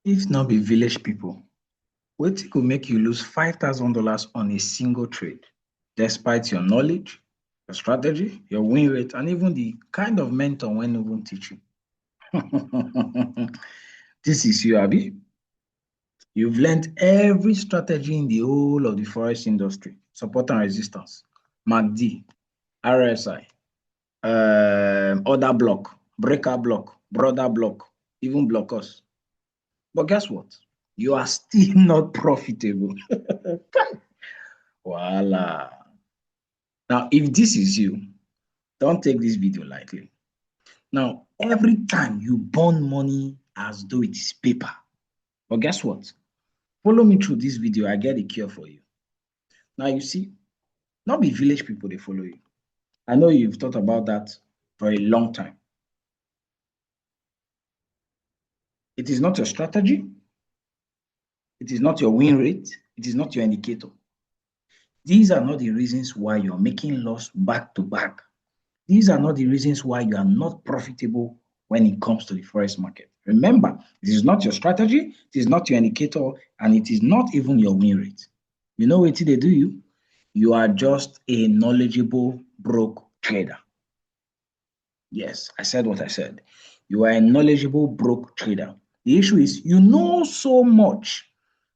If not be village people, wetin go make you lose $5,000 on a single trade, despite your knowledge, your strategy, your win rate, and even the kind of mentor when even teach you? This is you, Abi. You've learned every strategy in the whole of the forex industry: support and resistance, MACD, RSI, order block, breaker block, brother block, even blockers. But guess what? You are still not profitable. Voila. Now, if this is you, don't take this video lightly. Now, every time you burn money as though it is paper. But guess what? Follow me through this video. I get a cure for you. Now, you see, not be village people, they follow you. I know you've thought about that for a long time. It is not your strategy. It is not your win rate. It is not your indicator. These are not the reasons why you're making loss back to back. These are not the reasons why you are not profitable when it comes to the forex market. Remember, it is not your strategy, it is not your indicator, and it is not even your win rate. You know what they do you? You are just a knowledgeable broke trader. Yes, I said what I said. You are a knowledgeable broke trader. The issue is you know so much,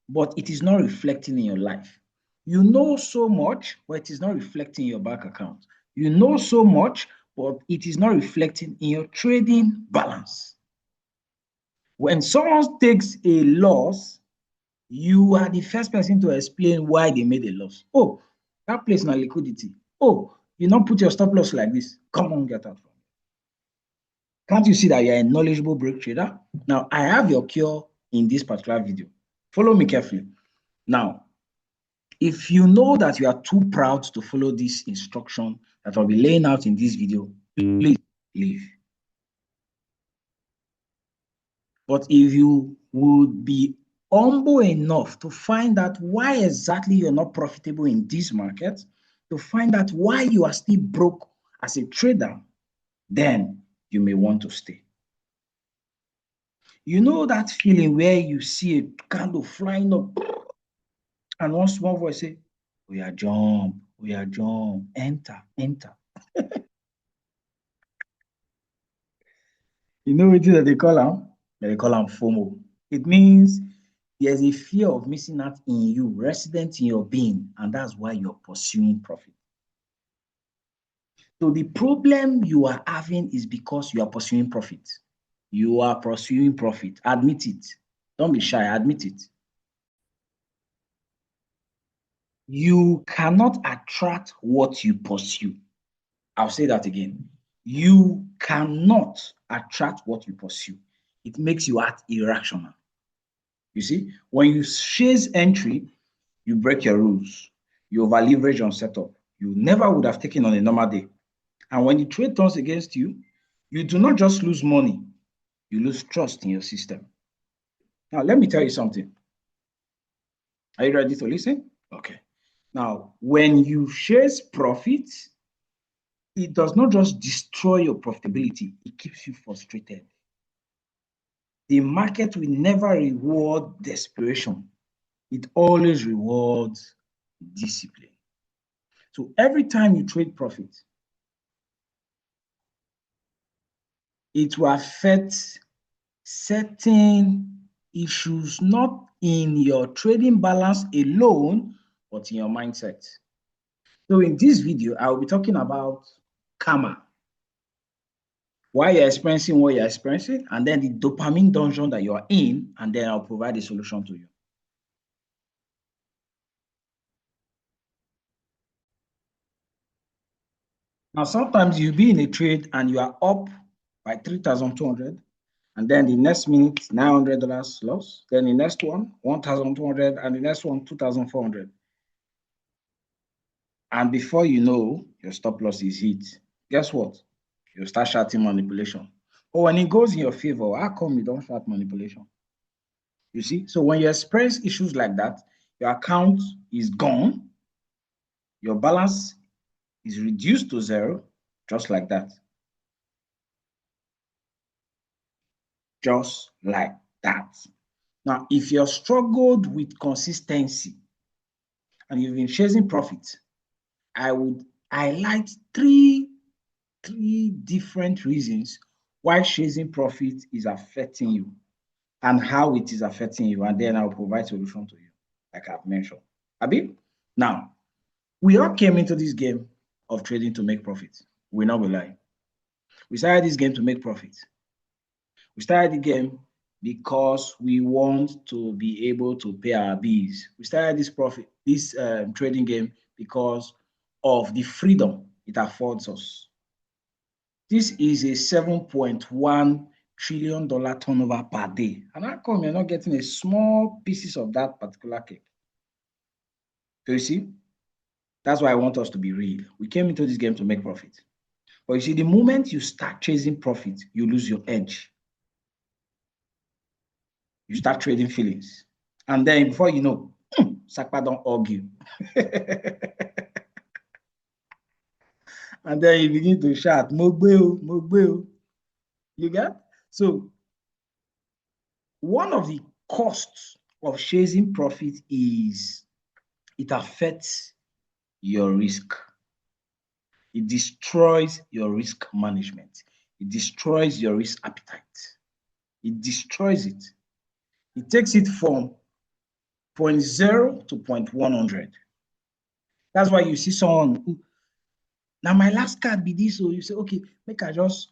but it is not reflecting in your life. You know so much, but it is not reflecting in your bank account. You know so much, but it is not reflecting in your trading balance. When someone takes a loss, you are the first person to explain why they made a loss. Oh, that place na liquidity. Oh, you not put your stop loss like this. Come on, get out from it. Can't you see that you're a knowledgeable break trader? Now, I have your cure in this particular video. Follow me carefully. Now, if you know that you are too proud to follow this instruction that I'll be laying out in this video, please leave. But if you would be humble enough to find out why exactly you're not profitable in this market, to find out why you are still broke as a trader, then you may want to stay. You know that feeling where you see a candle flying up and one small voice say, we are jump, enter, enter. You know what they call them? They call them FOMO. It means there's a fear of missing out in you, resident in your being, and that's why you're pursuing profit. So the problem you are having is because you are pursuing profit. You are pursuing profit. Admit it. Don't be shy. Admit it. You cannot attract what you pursue. I'll say that again. You cannot attract what you pursue. It makes you act irrational. You see, when you chase entry, you break your rules. You over leverage on setup. You never would have taken on a normal day. And when the trade turns against you, you do not just lose money, you lose trust in your system. Now, let me tell you something. Are you ready to listen? Okay. Now, when you chase profit, it does not just destroy your profitability, it keeps you frustrated. The market will never reward desperation. It always rewards discipline. So every time you trade profit, it will affect certain issues, not in your trading balance alone, but in your mindset. So in this video, I will be talking about karma, why you're experiencing what you're experiencing, and then the dopamine dungeon that you're in, and then I'll provide a solution to you. Now, sometimes you'll be in a trade and you are up by 3,200, and then the next minute, $900 loss, then the next one, 1,200, and the next one, 2,400. And before you know, your stop loss is hit. Guess what? You start shouting manipulation. But when it goes in your favor, how come you don't shout manipulation? You see? So when you experience issues like that, your account is gone, your balance is reduced to zero, just like that. Just like that. Now, if you're struggled with consistency and you've been chasing profit, I would highlight three different reasons why chasing profit is affecting you and how it is affecting you, and then I'll provide solution to you, like I've mentioned. Abi? Now, we all came into this game of trading to make profit. We're not lying. We started this game to make profit. We started the game because we want to be able to pay our bills. We started this trading game because of the freedom it affords us. This is a $7.1 trillion turnover per day. And how come you're not getting a small pieces of that particular cake? So you see, that's why I want us to be real. We came into this game to make profit. But you see, the moment you start chasing profit, you lose your edge. You start trading feelings. And then before you know, Sakpa don't argue. And then you begin to shout, Mogbeo, Mogbeo. You get? So one of the costs of chasing profit is it affects your risk. It destroys your risk management. It destroys your risk appetite. It destroys it. It takes it from 0.0 to 0.100. That's why you see someone who, now my last card be this, so you say, okay, make I just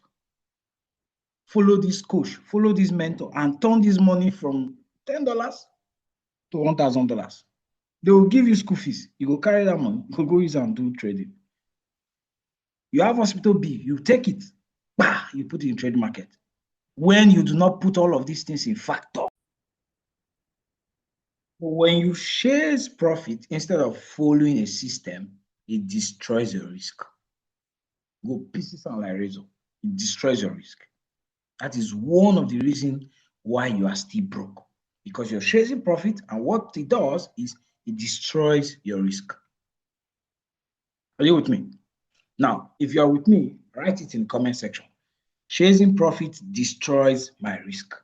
follow this coach, follow this mentor, and turn this money from $10 to $1,000. They will give you school fees. You go carry that money, you go use and do trading. You have hospital bill, you take it, bah, you put it in trade market. When you do not put all of these things in factor. When you chase profit instead of following a system, it destroys your risk. Go pieces and like razor. It destroys your risk. That is one of the reasons why you are still broke. Because you're chasing profit, and what it does is it destroys your risk. Are you with me? Now, if you are with me, write it in the comment section. Chasing profit destroys my risk.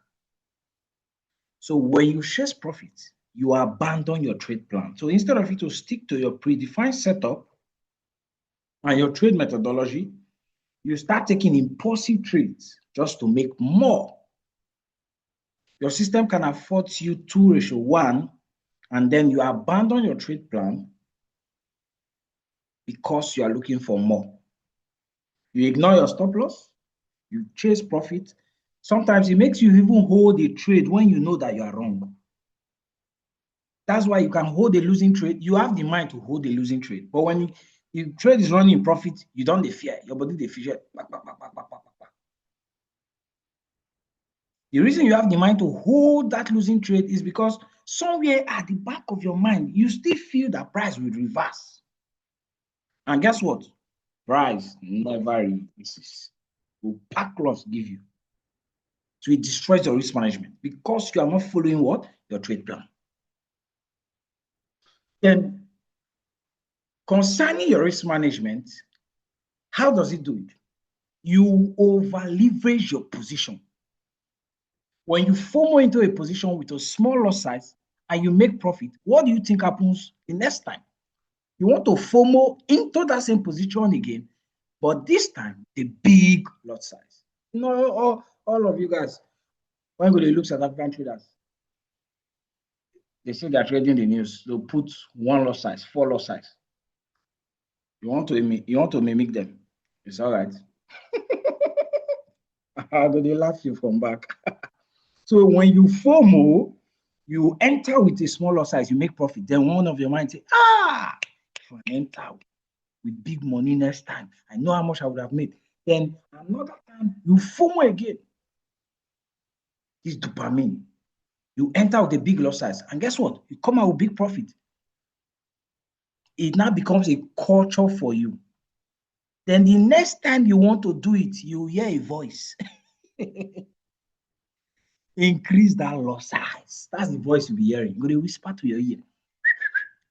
So when you chase profit, you abandon your trade plan. So instead of you to stick to your predefined setup and your trade methodology, you start taking impulsive trades just to make more. Your system can afford you 2:1, and then you abandon your trade plan because you are looking for more. You ignore your stop loss, you chase profit. Sometimes it makes you even hold a trade when you know that you are wrong. That's why you can hold a losing trade. You have the mind to hold a losing trade. But when the trade is running in profit, you don't fear. Your body they fear. The reason you have the mind to hold that losing trade is because somewhere at the back of your mind, you still feel that price will reverse. And guess what? Price never reverses. Will pack loss give you. So it destroys your risk management because you are not following what? Your trade plan. Then, concerning your risk management, how does it do it? You over leverage your position. When you FOMO into a position with a small loss size and you make profit, what do you think happens the next time? You want to FOMO into that same position again, but this time the big lot size. You know, all of you guys, when they look at African traders, they say they're trading the news. They'll put one lot size, 4 lot size. You want to mimic them. It's all right. How do they laugh you from back? So when you FOMO, you enter with a smaller size, you make profit. Then one of your mind say, if I enter with big money next time, I know how much I would have made. Then another time, you FOMO again. This dopamine. You enter with a big loss size. And guess what? You come out with big profit. It now becomes a culture for you. Then the next time you want to do it, you hear a voice. Increase that loss size. That's the voice you'll be hearing. You're going to whisper to your ear.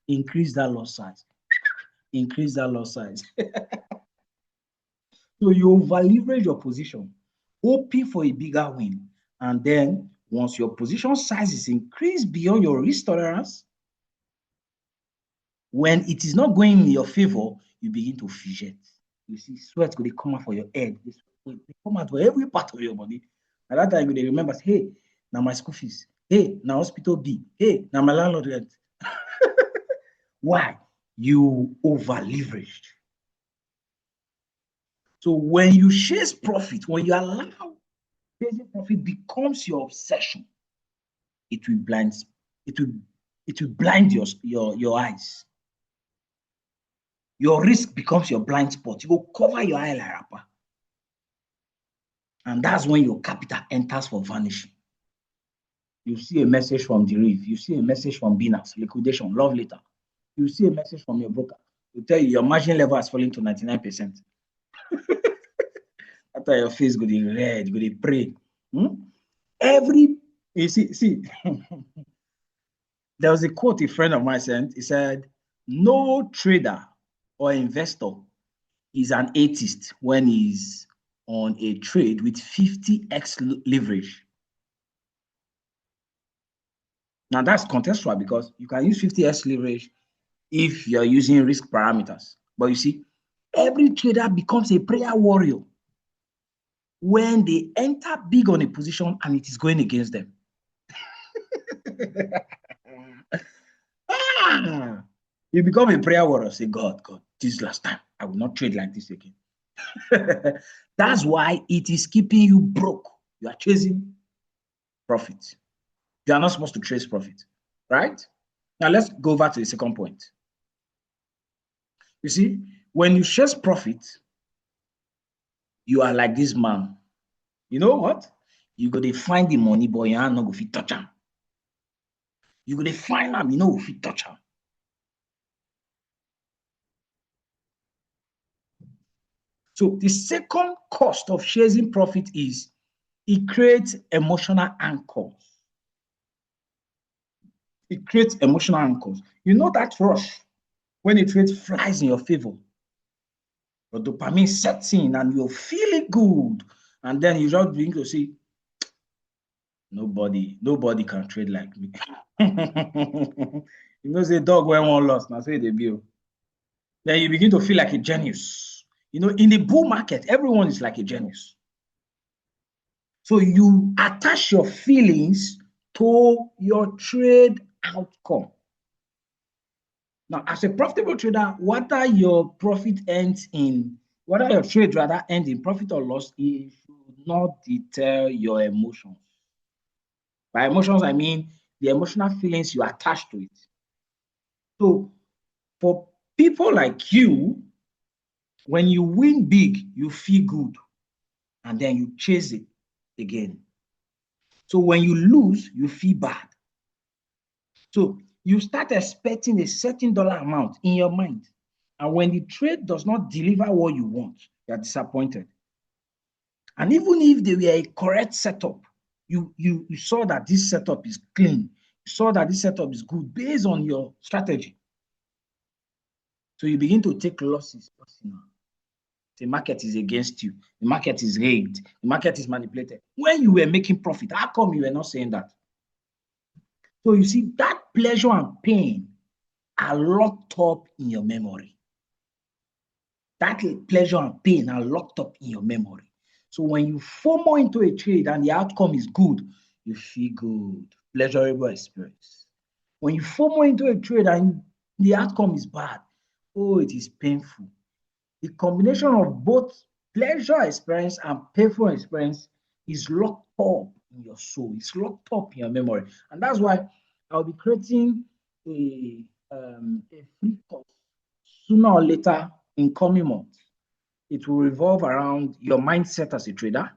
Increase that loss size. Increase that loss size. So you over leverage your position, hoping for a bigger win. And then Once your position size is increased beyond your risk tolerance, when it is not going in your favor, you begin to fidget. You see sweat going to come out for your head. They come out for every part of your body. At that time, you remember, hey, now my school fees. Hey, now hospital B. Hey, now my landlord rent. Why? You over leveraged. So when you chase profit, when you allow chasing profit becomes your obsession, it will blind your eyes. Your risk becomes your blind spot. You will cover your eye like rapper. And that's when your capital enters for vanishing. You see a message from the reef. You see a message from Binance, liquidation, love letter. You see a message from your broker. They tell you your margin level has fallen to 99%. After your face go to red, go to pray. You see, there was a quote a friend of mine sent. He said, no trader or investor is an atheist when he's on a trade with 50x leverage. Now that's contextual because you can use 50x leverage if you're using risk parameters. But you see, every trader becomes a prayer warrior when they enter big on a position and it is going against them. You become a prayer warrior. Say, God, this last time, I will not trade like this again. That's why it is keeping you broke. You are chasing profit. You are not supposed to chase profit, right? Now let's go back to the second point. You see, when you chase profit, you are like this man. You know what? You go to find the money, but you are not going to touch him. You go to find him, you know, if you touch him. So the second cost of chasing profit is it creates emotional anchors. It creates emotional anchors. You know that rush when the trade flies in your favor. Your dopamine sets in and you're feeling good. And then you just begin to see, nobody can trade like me. You know, say dog when one lost, now say they bill. Then you begin to feel like a genius. You know, in the bull market, everyone is like a genius. So you attach your feelings to your trade outcome. Now, as a profitable trader, whether your profit ends in, whether your trade rather ends in profit or loss, it should not deter your emotions. By emotions, I mean the emotional feelings you attach to it. So for people like you, when you win big, you feel good, and then you chase it again. So when you lose, you feel bad. So you start expecting a certain dollar amount in your mind. And when the trade does not deliver what you want, you're disappointed. And even if they were a correct setup, you saw that this setup is clean, you saw that this setup is good based on your strategy. So you begin to take losses personal. The market is against you. The market is rigged. The market is manipulated. When you were making profit, how come you were not saying that? So you see, that pleasure and pain are locked up in your memory. That pleasure and pain are locked up in your memory. So when you FOMO into a trade and the outcome is good, you feel good, pleasurable experience. When you FOMO into a trade and the outcome is bad, oh, it is painful. The combination of both pleasure experience and painful experience is locked up in your soul. It's locked up in your memory. And that's why I'll be creating a free course sooner or later in coming months. It will revolve around your mindset as a trader,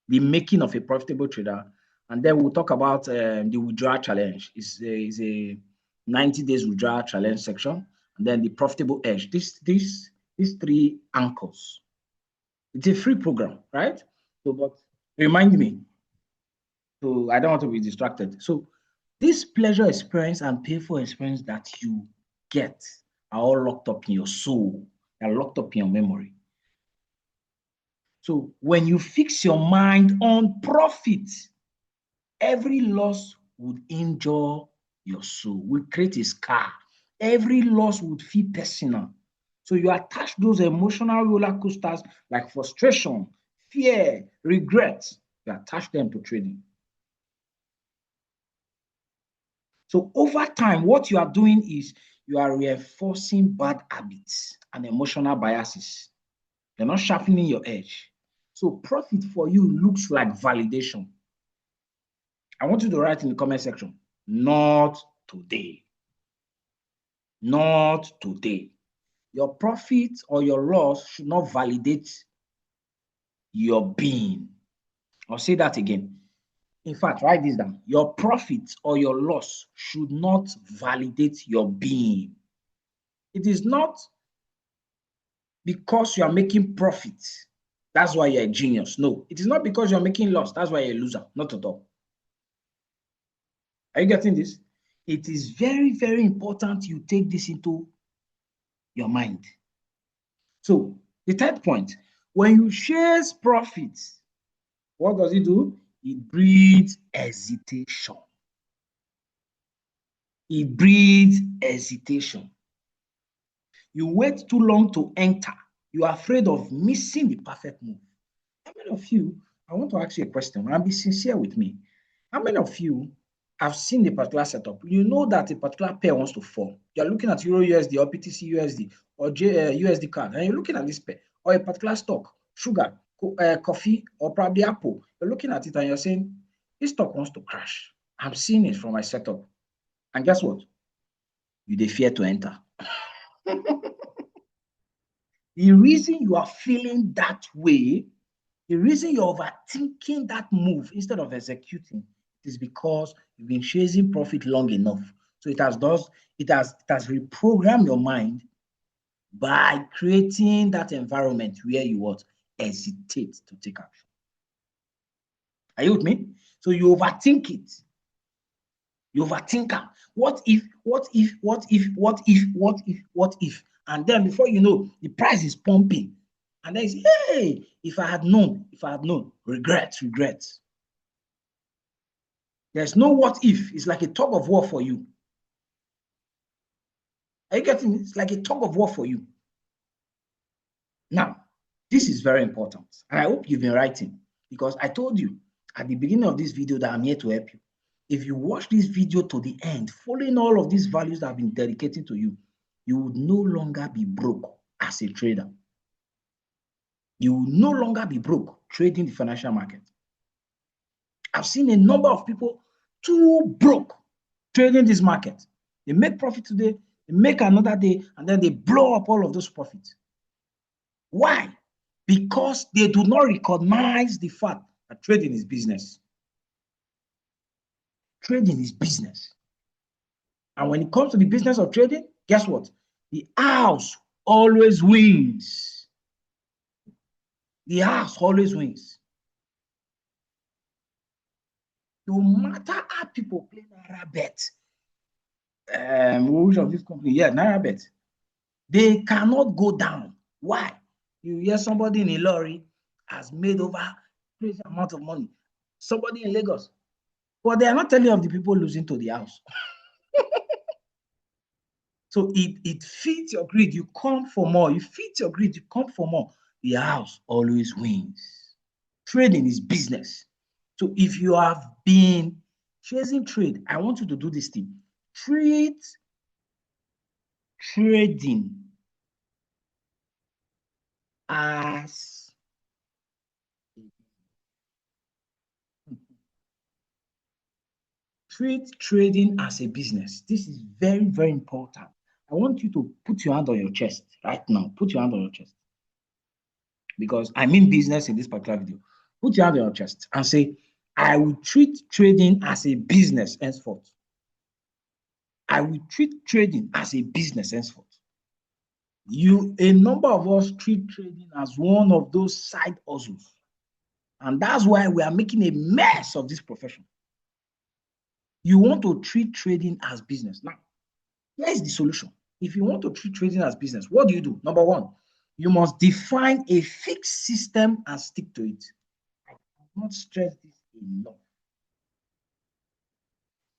the making of a profitable trader, and then we'll talk about the withdrawal challenge. It's a 90 days withdrawal challenge section, and then the profitable edge. These three anchors. It's a free program, right? So, but remind me. So I don't want to be distracted. So this pleasure experience and painful experience that you get are all locked up in your soul. They're locked up in your memory. So when you fix your mind on profit, Every loss would injure your soul, will create a scar. Every loss would feel personal. So you attach those emotional roller coasters like frustration, fear, regret, you attach them to trading. So over time, what you are doing is you are reinforcing bad habits and emotional biases. You're not sharpening your edge. So profit for you looks like validation. I want you to write in the comment section, not today. Not today. Your profit or your loss should not validate your being. I'll say that again. In fact, write this down. Your profit or your loss should not validate your being. It is not because you are making profit. That's why you're a genius. No, it is not because you're making loss. That's why you're a loser. Not at all. Are you getting this? It is very, very important you take this into your mind. So the third point, when you chase profits, what does it do? It breeds hesitation. It breeds hesitation. You wait too long to enter. You are afraid of missing the perfect move. How many of you, I want to ask you a question, and be sincere with me. How many of you have seen the particular setup? You know that a particular pair wants to fall. You're looking at Euro USD or PTC USD or USD card, and you're looking at this pair or a particular stock, sugar, coffee, or probably Apple. You're looking at it and you're saying, this stock wants to crash. I'm seeing it from my setup. And guess what? You dey fear to enter. The reason you are feeling that way, the reason you're overthinking that move instead of executing is because you've been chasing profit long enough. So it has reprogrammed your mind by creating that environment where you what hesitate to take action. Are you with me? So you overthink it. You overthink it. What if, what if, what if, what if, what if, what if? And then before you know, the price is pumping. And then you say, hey, if I had known, regret. There's no what if. It's like a tug of war for you. Are you getting it? It's like a tug of war for you. Now, this is very important. And I hope you've been writing, because I told you at the beginning of this video that I'm here to help you. If you watch this video to the end, following all of these values that I've been dedicating to you, you would no longer be broke as a trader. You will no longer be broke trading the financial market. I've seen a number of people too broke trading this market. They make profit today, they make another day, and then they blow up all of those profits. Why? Because they do not recognize the fact that trading is business. Trading is business. And when it comes to the business of trading, guess what? The house always wins. The house always wins. No matter how people play Naira bet, which of this company? Yeah, Naira bet. They cannot go down. Why? You hear somebody in a lorry has made over crazy amount of money. Somebody in Lagos. But they are not telling of the people losing to the house. So it feeds your greed. You come for more. You feed your greed. You come for more. The house always wins. Trading is business. So if you have been chasing trade, I want you to do this thing. Treat trading as treat trading as a business. This is very, very important. I want you to put your hand on your chest right now. Put your hand on your chest. Because I mean business in this particular video. Put your hand on your chest and say, I will treat trading as a business henceforth. I will treat trading as a business henceforth. A number of us treat trading as one of those side hustles. And that's why we are making a mess of this profession. You want to treat trading as business. Now, here is the solution. If you want to treat trading as business, what do? Number one, you must define a fixed system and stick to it. I cannot stress this enough.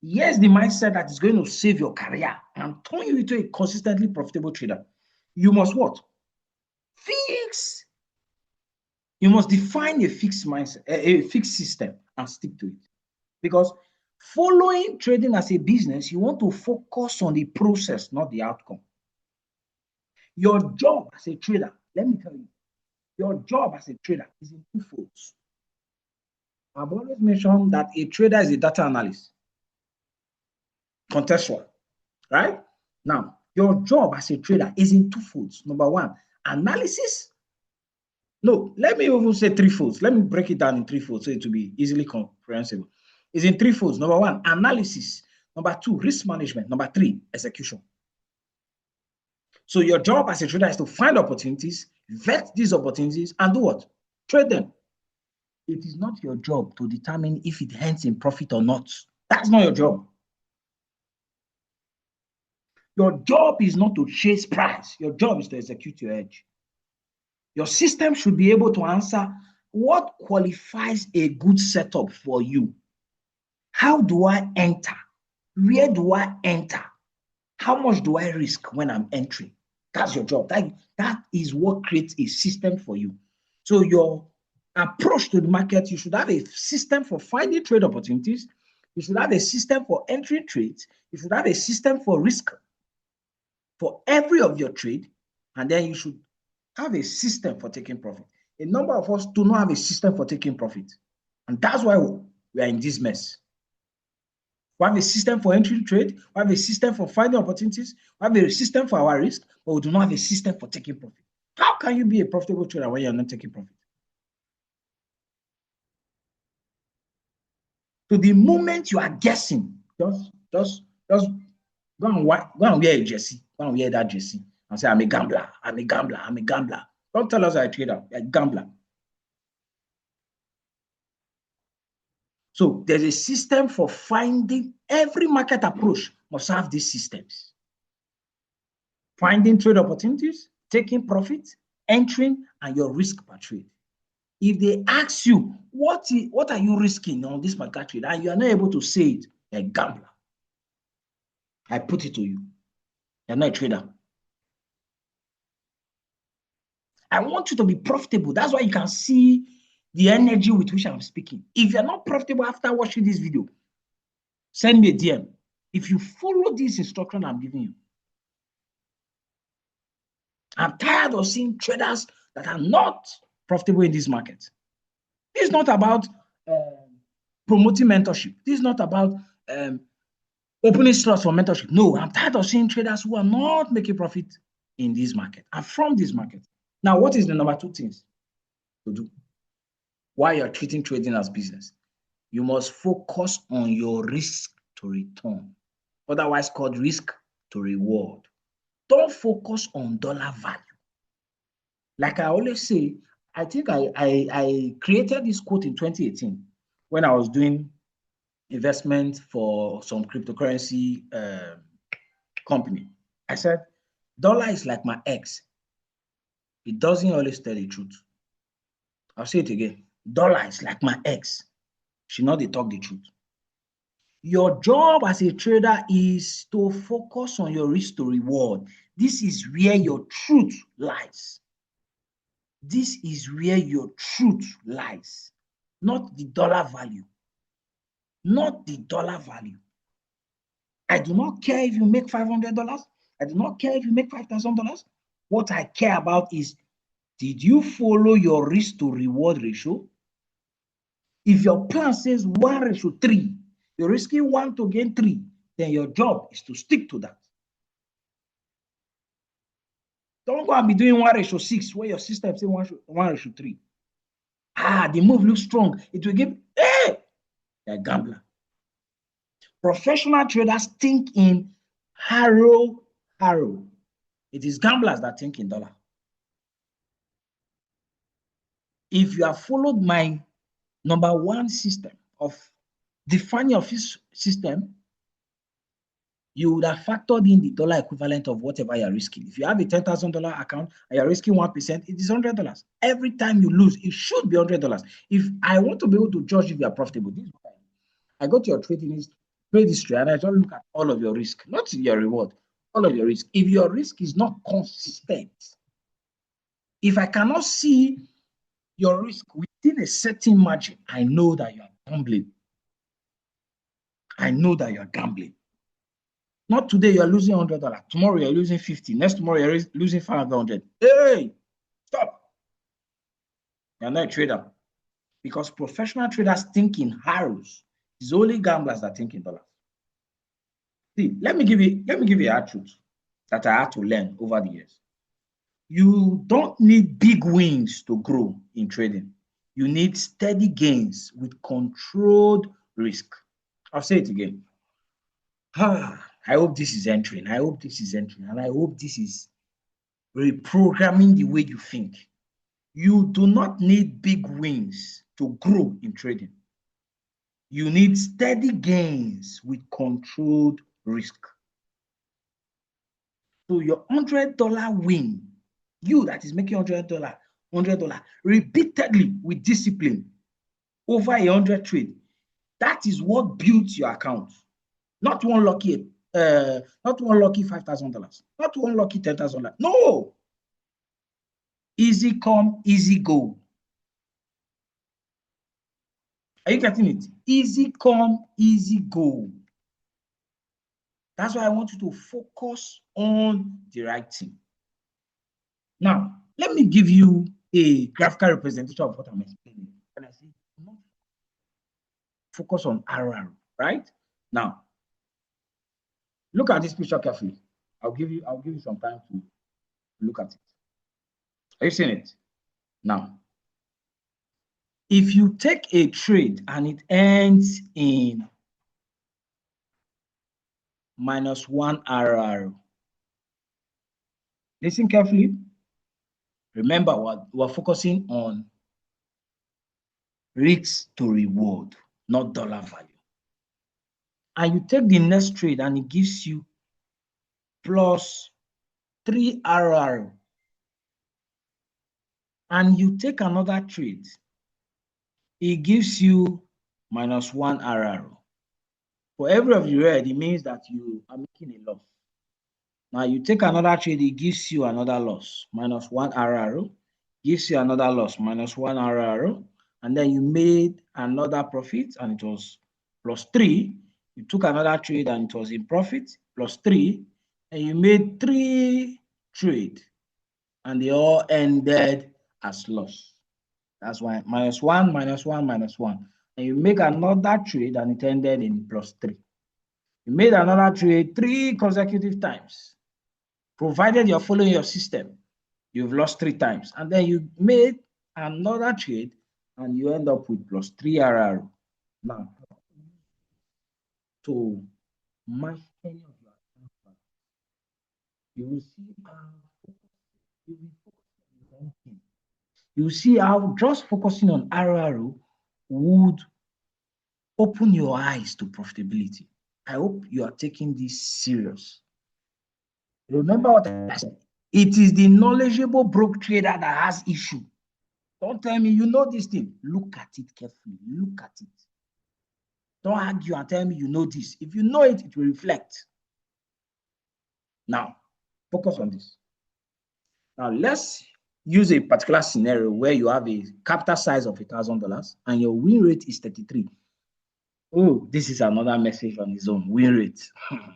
Here's the mindset that is going to save your career and turn you into a consistently profitable trader. You must what? Fix. You must define a fixed mindset, a fixed system, and stick to it. Because following trading as a business, you want to focus on the process, not the outcome. Your job as a trader, let me tell you, your job as a trader is in two folds. I've always mentioned that a trader is a data analyst, contextual, right? Now, your job as a trader is in two folds. Number one, analysis. No, let me even say three folds. Let me break it down in three folds so it will be easily comprehensible. It's in three folds. Number one, analysis. Number two, risk management. Number three, execution. So your job as a trader is to find opportunities, vet these opportunities, and do what? Trade them. It is not your job to determine if it ends in profit or not. That's not your job. Your job is not to chase price. Your job is to execute your edge. Your system should be able to answer what qualifies a good setup for you. How do I enter? Where do I enter? How much do I risk when I'm entering? That's your job. That is what creates a system for you. So your approach to the market, you should have a system for finding trade opportunities. You should have a system for entering trades. You should have a system for risk for every of your trade. And then you should have a system for taking profit. A number of us do not have a system for taking profit. And that's why we are in this mess. We have a system for entering trade. We have a system for finding opportunities. We have a system for our risk, but we do not have a system for taking profit. How can you be a profitable trader when you're not taking profit? So the moment you are guessing, just go and wear a jersey. Go and wear that jersey and say, I'm a gambler. I'm a gambler. I'm a gambler. Don't tell us I'm a trader. You're a gambler. So there's a system for finding. Every market approach must have these systems. Finding trade opportunities, taking profit, entering, and your risk per trade. If they ask you, what are you risking on this market trade, and you are not able to say it, you're a gambler. I put it to you. You're not a trader. I want you to be profitable. That's why you can see the energy with which I'm speaking. If you're not profitable after watching this video, send me a DM. If you follow this instruction I'm giving you, I'm tired of seeing traders that are not profitable in this market. This is not about promoting mentorship. This is not about opening slots for mentorship. No, I'm tired of seeing traders who are not making profit in this market and from this market. Now, what is the number two things to do while you're treating trading as business? You must focus on your risk to return, otherwise called risk to reward. Don't focus on dollar value. Like I always say, I think I created this quote in 2018 when I was doing investment for some cryptocurrency company. I said, dollar is like my ex. It doesn't always tell the truth. I'll say it again. Dollar is like my ex. She not dey talk the truth. Your job as a trader is to focus on your risk to reward. This is where your truth lies. This is where your truth lies, not the dollar value. Not the dollar value. I do not care if you make $500. I do not care if you make $5,000. What I care about is, did you follow your risk to reward ratio? If your plan says 1:3, you're risking 1 to gain 3, then your job is to stick to that. Don't go and be doing 1:6 where your system says 1:3. The move looks strong. It will give, hey, you're a gambler. Professional traders think in harrow. It is gamblers that think in dollar. If you have followed my number one system of defining your system, you would have factored in the dollar equivalent of whatever you're risking. If you have a $10,000 account and you're risking 1%, it is $100. Every time you lose, it should be $100. If I want to be able to judge if you are profitable, this is what I do. I go to your trading trade history and I just look at all of your risk, not your reward, all of your risk. If your risk is not consistent, if I cannot see your risk within a certain margin, I know that you are gambling. I know that you are gambling. Not today you are losing $100. Tomorrow you are losing 50. Next tomorrow you are losing 500. Hey, stop. You are not a trader. Because professional traders think in arrows. It's only gamblers that think in dollars. See, let me give you a truth that I had to learn over the years. You don't need big wins to grow in trading. You need steady gains with controlled risk. I'll say it again. I hope this is entering. I hope this is entering. And I hope this is reprogramming the way you think. You do not need big wins to grow in trading. You need steady gains with controlled risk. So your $100 win, you that is making $100 repeatedly with discipline over 100 trade, that is what builds your account. Not one lucky $5,000, not one lucky $10,000. No, easy come, easy go. Are you getting it? Easy come, easy go. That's why I want you to focus on the right thing. Now, let me give you a graphical representation of what I'm explaining. And I say, focus on RR, right? Now, look at this picture carefully. I'll give you some time to look at it. Are you seeing it? Now, if you take a trade and it ends in -1 RR, listen carefully. Remember, we're focusing on risk to reward, not dollar value. And you take the next trade and it gives you +3 RR. And you take another trade, it gives you -1 RR. For every of you read, it means that you are making a loss. Now you take another trade, it gives you another loss, -1 RR, gives you another loss, -1 RR, and then you made another profit and it was +3. You took another trade and it was in profit, +3, and you made 3 trades and they all ended as loss. That's why -1, -1, -1. And you make another trade and it ended in +3. You made another trade 3 consecutive times. Provided you're following your system, you've lost 3 times. And then you made another trade and you end up with +3 RR. Now, to match any of your accounts, you will see how you will focus on one thing. You see how just focusing on RR would open your eyes to profitability. I hope you are taking this serious. Remember what I said. It is the knowledgeable broke trader that has issue. Don't tell me you know this thing. Look at it carefully. Look at it. Don't argue and tell me you know this. If you know it, it will reflect. Now, focus on this. Now, let's use a particular scenario where you have a capital size of $1,000 and your win rate is 33. Oh, this is another message on its own, win rate.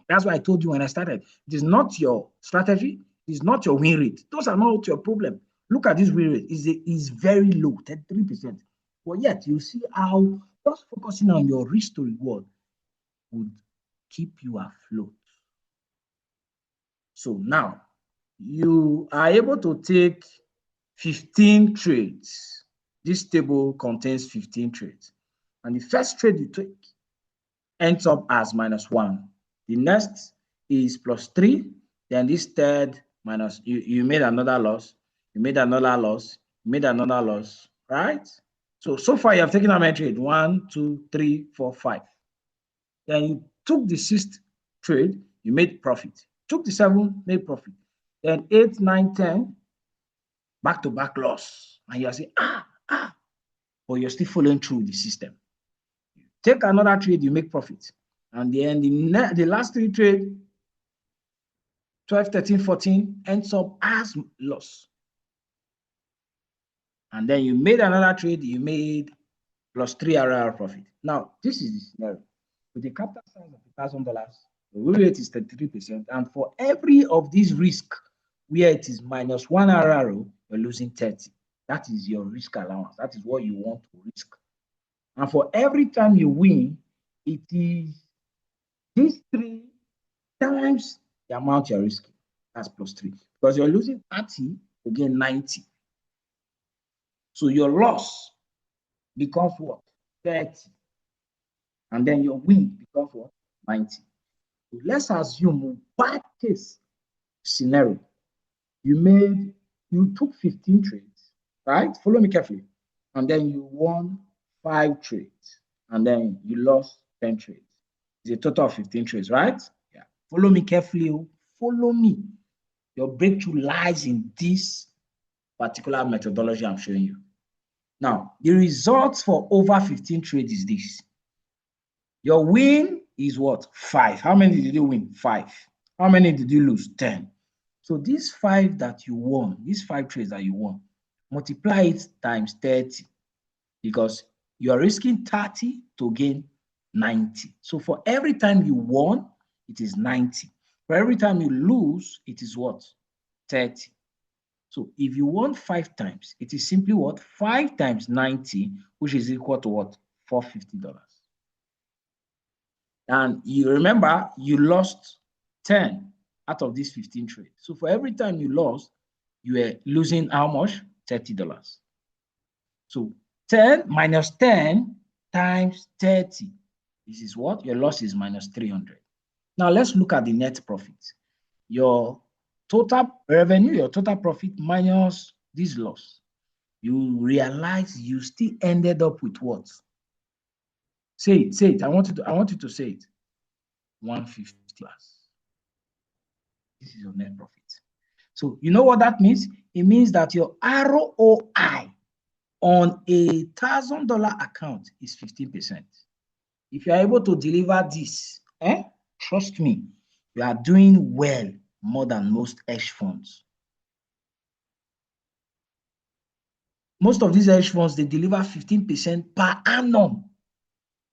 That's why I told you when I started. It is not your strategy. It is not your win rate. Those are not your problem. Look at this win rate. It's very low, 33%. But yet, you see how just focusing on your risk to reward would keep you afloat. So now, you are able to take 15 trades. This table contains 15 trades. And the first trade you take ends up as -1. The next is +3. Then this third minus, you made another loss. You made another loss. You made another loss, right? So far you have taken how many trades? 1, 2, 3, 4, 5. Then you took the 6th trade, you made profit. Took the 7th, made profit. Then 8, 9, 10, back-to-back loss. And you are saying, but you're still following through the system. Take another trade, you make profit. And then the last three trades, 12, 13, 14, ends up as loss. And then you made another trade, you made plus 3 RR profit. Now, this is the scenario. With the capital size of $1,000, the win rate is 33%. And for every of these risk where it is minus 1 RRO, you're losing 30. That is your risk allowance. That is what you want to risk. And for every time you win, it is these 3 times the amount you're risking. That's plus 3. Because you're losing 30 to gain 90. So your loss becomes what? 30. And then your win becomes what? 90. So let's assume bad case scenario. You took 15 trades, right? Follow me carefully. And then you won 5 trades. And then you lost 10 trades. It's a total of 15 trades, right? Yeah. Follow me carefully. Follow me. Your breakthrough lies in this particular methodology I'm showing you. Now, the results for over 15 trades is this. Your win is what? 5. How many did you win? 5. How many did you lose? 10. So these 5 that you won, these 5 trades that you won, multiply it times 30 because you are risking 30 to gain 90. So for every time you won, it is 90. For every time you lose, it is what? 30. So if you won 5 times, it is simply what? 5 times 90, which is equal to what? $450. And you remember, you lost 10 out of these 15 trades. So for every time you lost, you were losing how much? $30. So 10 minus 10 times 30. This is what? Your loss is minus 300. Now let's look at the net profit. Your total revenue, your total profit minus this loss. You realize you still ended up with what? Say it, say it. I want you to say it. 150 plus. This is your net profit. So you know what that means? It means that your ROI on $1,000 account is 15%. If you are able to deliver this, trust me, you are doing well more than most hedge funds. Most of these hedge funds, they deliver 15% per annum.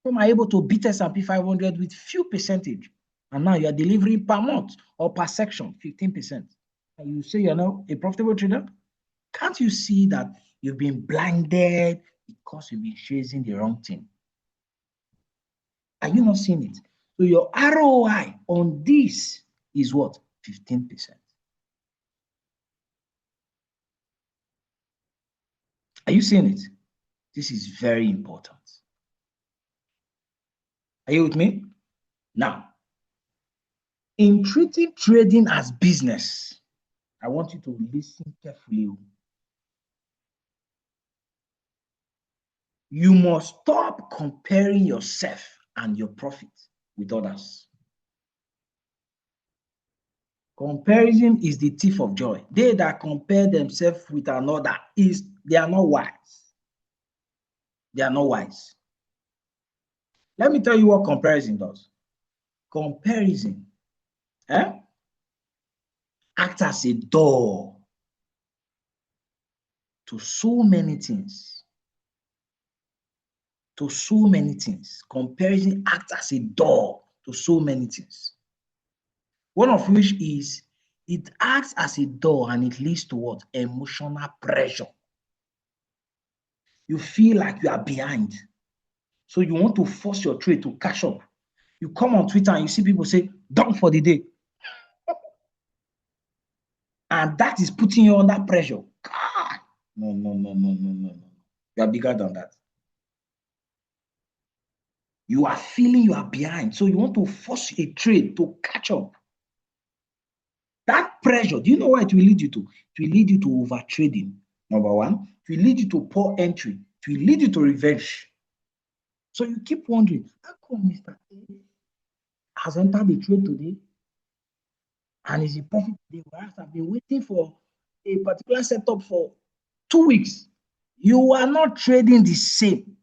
Some are able to beat S&P 500 with few percentage. And now you are delivering per month or per section, 15%. And you say you're not a profitable trader? Can't you see that you've been blinded because you've been chasing the wrong thing? Are you not seeing it? So your ROI on this is what? 15%. Are you seeing it? This is very important. Are you with me? Now, in treating trading as business, I want you to listen carefully. You must stop comparing yourself and your profit with others. Comparison is the thief of joy. They that compare themselves with another, they are not wise. They are not wise. Let me tell you what comparison does. Comparison acts as a door to so many things. To so many things. Comparison acts as a door to so many things. One of which is it acts as a door and it leads to what? Emotional pressure. You feel like you are behind. So you want to force your trade to catch up. You come on Twitter and you see people say, done for the day. And that is putting you under pressure. God. No, no, no, no, no, no, no. You are bigger than that. You are feeling you are behind. So you want to force a trade to catch up. That pressure, do you know what it will lead you to? It will lead you to over trading, number one. It will lead you to poor entry. It will lead you to revenge. So you keep wondering, how come Mr. A has entered the trade today and is in profit today? Whereas I've been waiting for a particular setup for 2 weeks. You are not trading the same.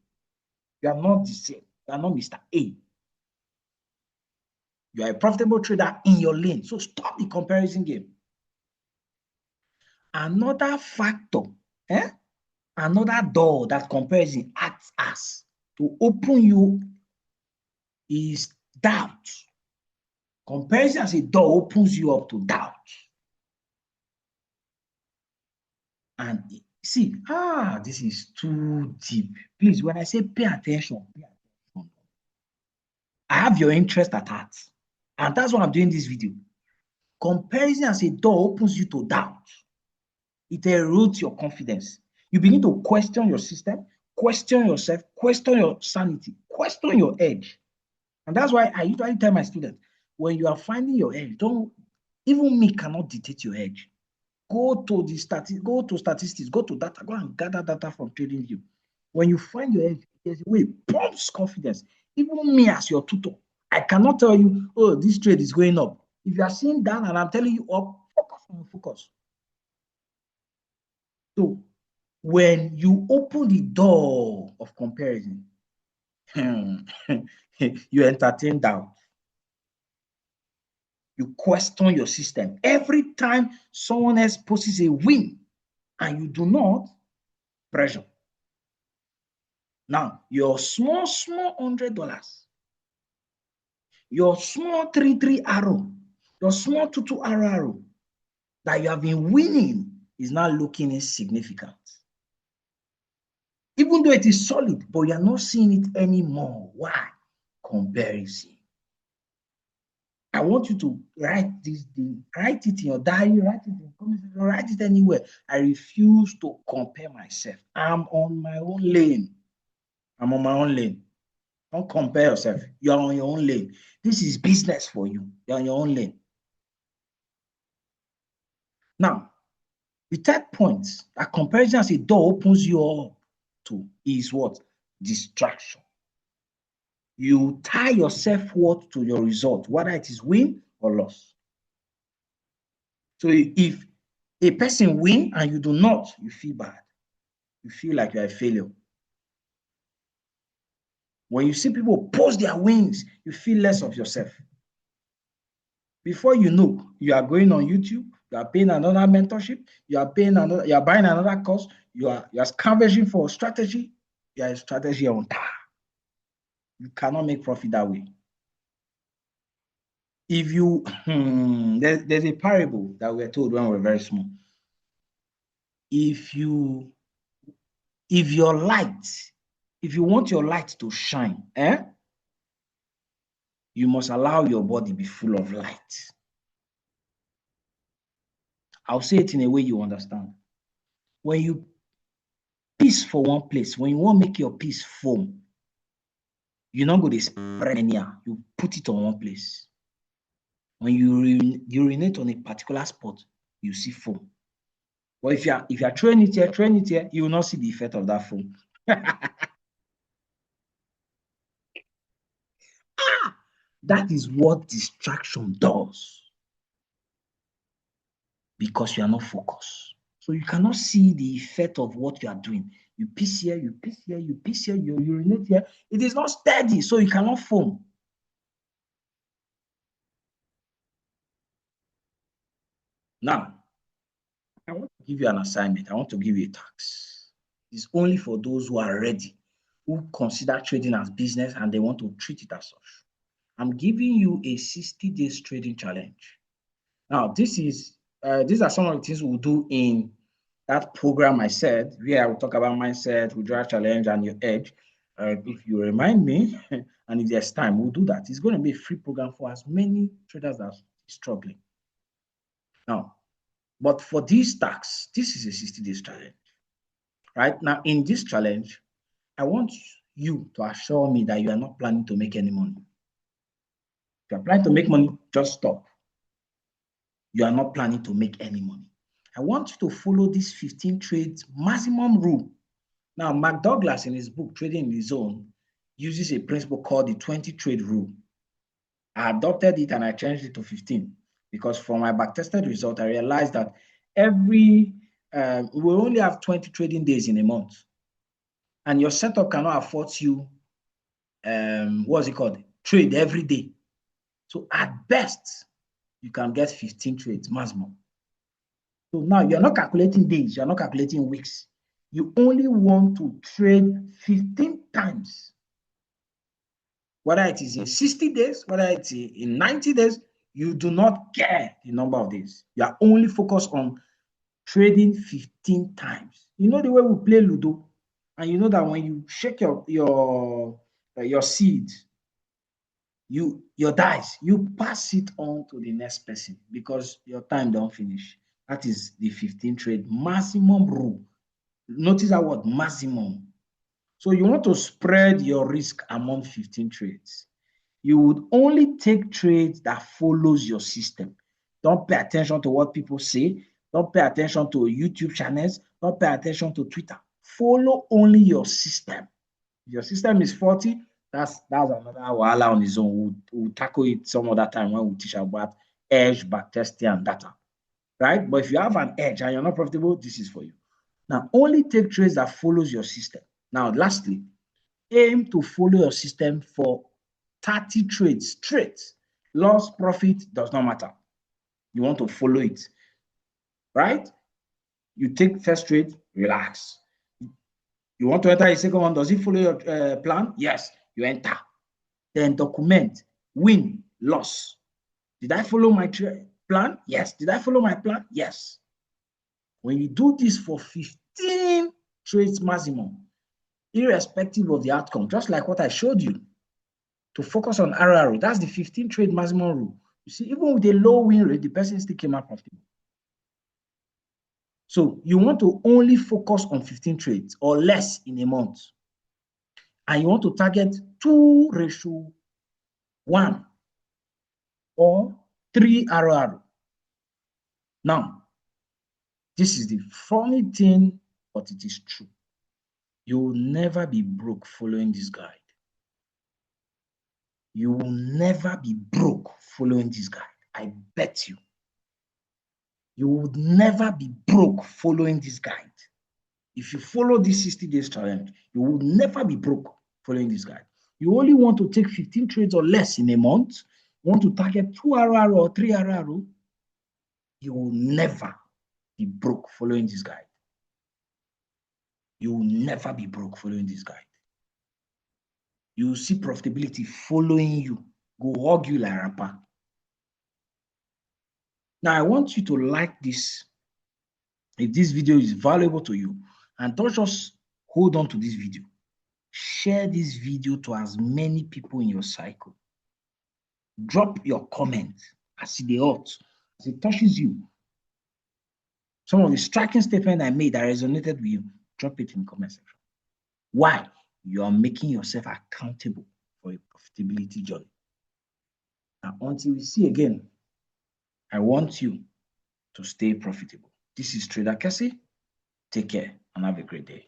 You are not the same. You are not Mr. A. You are a profitable trader in your lane. So stop the comparison game. Another factor, another door that comparison acts as to open you is doubt. Comparison as a door opens you up to doubt. And see, this is too deep. Please, when I say pay attention, I have your interest at heart. And that's why I'm doing this video. Comparison as a door opens you to doubt. It erodes your confidence. You begin to question your system, question yourself, question your sanity, question your edge. And that's why I usually tell my students, when you are finding your edge, even me cannot dictate your edge. Go to statistics, go to data, go and gather data from TradingView. When you find your edge, there's a way it pumps confidence. Even me as your tutor, I cannot tell you, oh, this trade is going up. If you are seeing down and I'm telling you up, focus on your focus. So when you open the door of comparison, you entertain doubt. You question your system. Every time someone else posts a win and you do not, pressure. Now, your small $100, your small 3-3 arrow, your small 2-2 arrow that you have been winning is now looking insignificant. Even though it is solid, but you are not seeing it anymore. Why? Comparison. I want you to write this thing, write it in your diary, write it in comments, write it anywhere. I refuse to compare myself. I'm on my own lane. I'm on my own lane. Don't compare yourself. You're on your own lane. This is business for you. You're on your own lane. Now, the third point that comparison as a door opens you up to is what? Distraction. You tie your self-worth to your result, whether it is win or loss. So if a person wins and you do not, you feel bad. You feel like you're a failure. When you see people post their wins, you feel less of yourself. Before you know, you are going on YouTube, you are paying another mentorship, you are buying another course, you are scavenging for a strategy, you are a strategy on time. You cannot make profit that way. If you, there's a parable that we were told when we were very small. If you want your light to shine, you must allow your body be full of light. I'll say it in a way you understand. When you piece for one place, when you want to make your piece foam, you're not going to spread anyhow. You put it on one place. When you urinate on a particular spot, you see foam. But if you are throwing it here, you will not see the effect of that foam. That is what distraction does. Because you are not focused. So you cannot see the effect of what you are doing. You piss here, you piss here, you piss here, you urinate here. It is not steady, so you cannot foam. Now, I want to give you an assignment. I want to give you a task. It's only for those who are ready, who consider trading as business and they want to treat it as such. I'm giving you a 60 days trading challenge. Now, these are some of the things we'll do in that program I said, where I will talk about mindset, withdrawal challenge, and your edge. If you remind me, and if there's time, we'll do that. It's going to be a free program for as many traders that are struggling. Now, but for these tasks, this is a 60 days challenge. Right now, in this challenge, I want you to assure me that you are not planning to make any money. If you are planning to make money, just stop. You are not planning to make any money. I want you to follow this 15 trades maximum rule. Now, Mark Douglas, in his book, Trading in the Zone, uses a principle called the 20 trade rule. I adopted it and I changed it to 15 because from my backtested result, I realized that we only have 20 trading days in a month. And your setup cannot afford you, what's it called? Trade every day. So at best, you can get 15 trades maximum. So now you're not calculating days, you're not calculating weeks. You only want to trade 15 times. Whether it is in 60 days, whether it's in 90 days, you do not care the number of days. You are only focused on trading 15 times. You know the way we play Ludo, and you know that when you shake your seed, your dice, you pass it on to the next person because your time don't finish. That is the 15 trade maximum rule. Notice that word maximum. So you want to spread your risk among 15 trades. You would only take trades that follows your system. Don't pay attention to what people say. Don't pay attention to YouTube channels. Don't pay attention to Twitter. Follow only your system. If your system is 40, that's another wahala on its own. We'll tackle it some other time when we teach about edge, backtesting, and data. Right? But if you have an edge and you're not profitable, this is for you. Now, only take trades that follows your system. Now, lastly, aim to follow your system for 30 trades straight. Loss, profit does not matter. You want to follow it, right? You take first trade, relax. You want to enter a second one, does it follow your plan? Yes, you enter. Then document, win, loss. Did I follow my plan? Yes. Did I follow my plan? Yes. When you do this for 15 trades maximum, irrespective of the outcome, just like what I showed you, to focus on RRO, that's the 15 trade maximum rule. You see, even with a low win rate, the person still came out profitable. So you want to only focus on 15 trades or less in a month. And you want to target 2:1 or 3 RRO. Now, this is the funny thing, but it is true. You will never be broke following this guide. You will never be broke following this guide. I bet you. You would never be broke following this guide. If you follow this 60 days challenge, you will never be broke following this guide. You only want to take 15 trades or less in a month. You want to target 2 RRO or 3 RRO. You will never be broke following this guide. You will never be broke following this guide. You will see profitability following you. Go hug you like a rapper. Now, I want you to like this. If this video is valuable to you, and don't just hold on to this video. Share this video to as many people in your cycle. Drop your comment as it hurts, as it touches you. Some of the striking statements I made that resonated with you, drop it in the comment section. Why? You are making yourself accountable for a profitability journey. Now, until we see again, I want you to stay profitable. This is Trader Cassie. Take care and have a great day.